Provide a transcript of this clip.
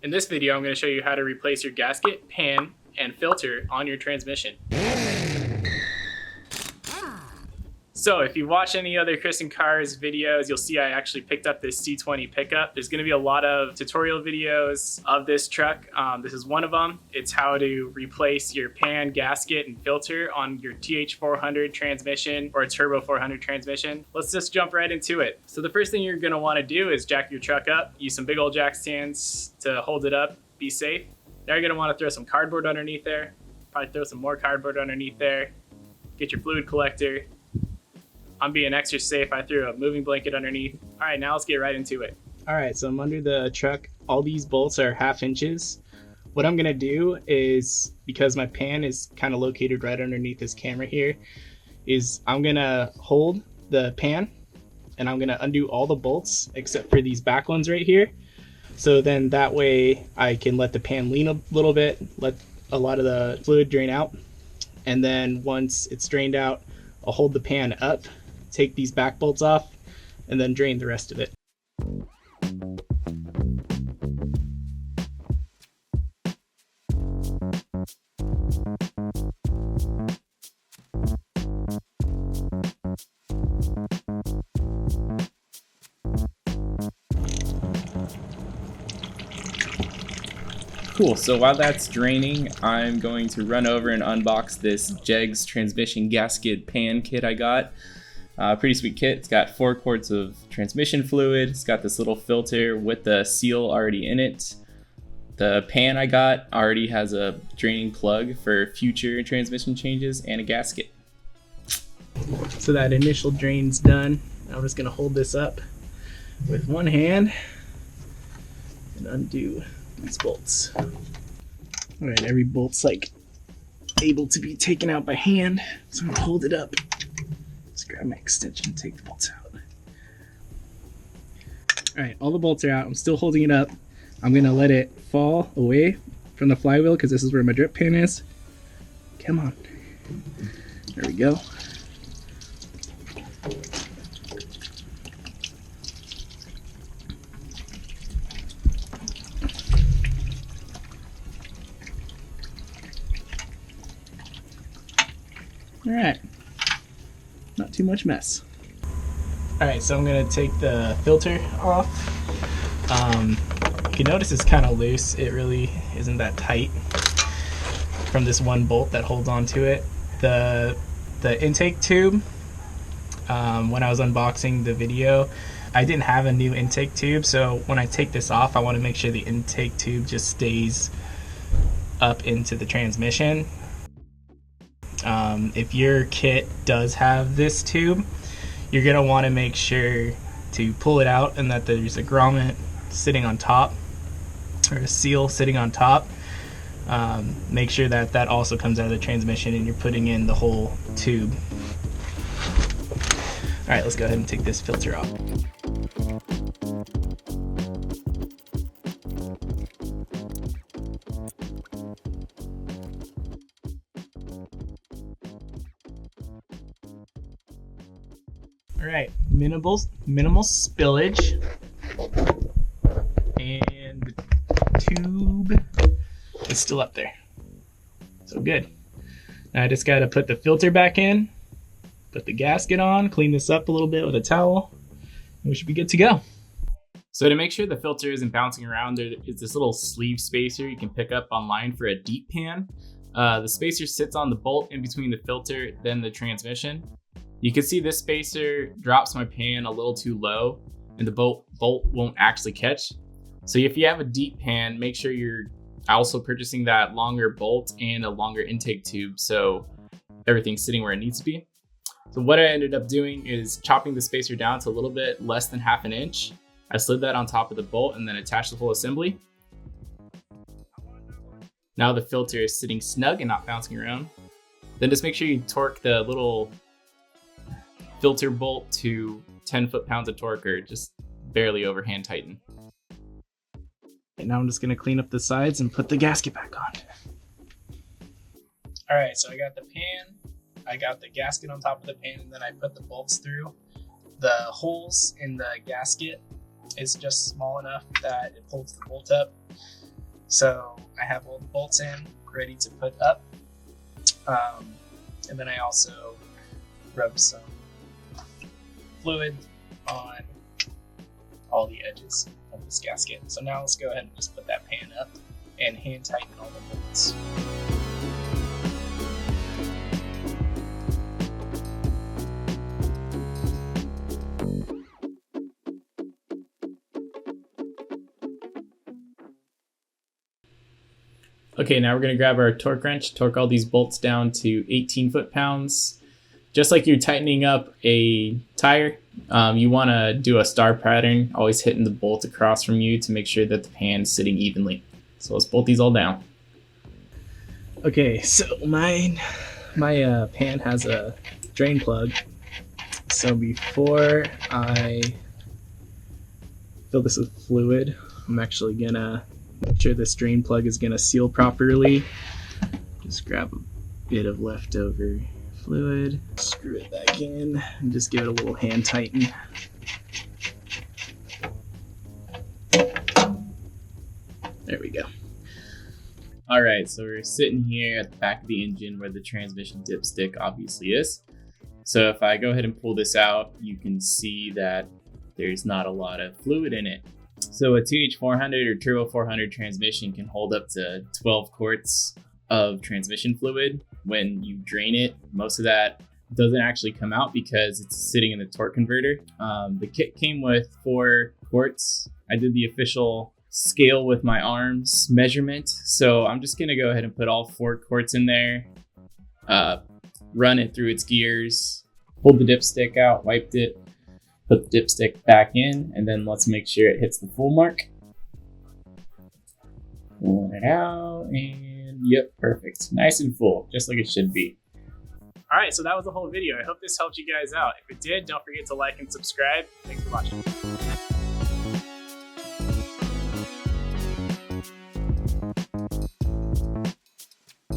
In this video, I'm going to show you how to replace your gasket, pan, and filter on your transmission. So if you watch any other Chris and Cars videos, you'll see I actually picked up this C20 pickup. There's going to be a lot of tutorial videos of this truck. This is one of them. It's how to replace your pan, gasket, and filter on your TH400 transmission or a Turbo 400 transmission. Let's just jump right into it. So the first thing you're going to want to do is jack your truck up. Use some big old jack stands to hold it up. Be safe. Now you're going to want to throw some cardboard underneath there. Probably throw some more cardboard underneath there. Get your fluid collector. I'm being extra safe. I threw a moving blanket underneath. All right, now let's get right into it. All right, so I'm under the truck. All these bolts are 1/2 inches. What I'm gonna do is, because my pan is kind of located right underneath this camera here, is I'm gonna hold the pan and I'm gonna undo all the bolts except for these back ones right here. So then that way I can let the pan lean a little bit, let a lot of the fluid drain out. And then once it's drained out, I'll hold the pan up, take these back bolts off, and then drain the rest of it. Cool, so while that's draining, I'm going to run over and unbox this Jegs transmission gasket pan kit I got. Pretty sweet kit. It's got 4 quarts of transmission fluid. It's got this little filter with the seal already in it. The pan I got already has a draining plug for future transmission changes and a gasket. So that initial drain's done. Now I'm just gonna hold this up with one hand and undo these bolts. All right, every bolt's like able to be taken out by hand, so I'm gonna hold it up. Let's grab my extension and take the bolts out. All right, all the bolts are out. I'm still holding it up. I'm gonna let it fall away from the flywheel because this is where my drip pan is. Come on. There we go. All right, not too much mess. All right, so I'm gonna take the filter off. You can notice it's kind of loose. It really isn't that tight from this one bolt that holds onto it. The intake tube, when I was unboxing the video, I didn't have a new intake tube, so when I take this off, I want to make sure the intake tube just stays up into the transmission. If your kit does have this tube, you're going to want to make sure to pull it out and that there's a grommet sitting on top, or a seal sitting on top. Make sure that that also comes out of the transmission and you're putting in the whole tube. All right, let's go ahead and take this filter off. All right, minimal spillage, and the tube is still up there. So good. Now I just got to put the filter back in, put the gasket on, clean this up a little bit with a towel, and we should be good to go. So to make sure the filter isn't bouncing around, there is this little sleeve spacer you can pick up online for a deep pan. The spacer sits on the bolt in between the filter, then the transmission. You can see this spacer drops my pan a little too low and the bolt won't actually catch. So if you have a deep pan, make sure you're also purchasing that longer bolt and a longer intake tube so everything's sitting where it needs to be. So what I ended up doing is chopping the spacer down to a little bit less than 1/2 inch. I slid that on top of the bolt and then attached the whole assembly. Now the filter is sitting snug and not bouncing around. Then just make sure you torque the little filter bolt to 10 foot-pounds of torque, or just barely over hand tighten. And now I'm just gonna clean up the sides and put the gasket back on. All right, so I got the pan, I got the gasket on top of the pan, and then I put the bolts through. The holes in the gasket is just small enough that it holds the bolt up. So I have all the bolts in, ready to put up. And then I also rub some fluid on all the edges of this gasket. So now let's go ahead and just put that pan up and hand tighten all the bolts. Okay, now we're going to grab our torque wrench, torque all these bolts down to 18 foot-pounds. Just like you're tightening up a tire, you want to do a star pattern, always hitting the bolt across from you to make sure that the pan's sitting evenly. So let's bolt these all down. Okay, so my pan has a drain plug. So before I fill this with fluid, I'm actually gonna make sure this drain plug is gonna seal properly. Just grab a bit of leftover fluid, screw it back in, and just give it a little hand tighten. There we go. All right, so we're sitting here at the back of the engine where the transmission dipstick obviously is. So if I go ahead and pull this out, you can see that there's not a lot of fluid in it. So a TH400 or Turbo 400 transmission can hold up to 12 quarts of transmission fluid. When you drain it, most of that doesn't actually come out because it's sitting in the torque converter. The kit came with 4 quarts. I did the official scale with my arms measurement. So I'm just gonna go ahead and put all 4 quarts in there, run it through its gears, pulled the dipstick out, wiped it, put the dipstick back in, and then let's make sure it hits the full mark. Pull it out, and yep, perfect. Nice and full, just like it should be. All right, so that was the whole video. I hope this helped you guys out. If it did, don't forget to like and subscribe. Thanks for watching.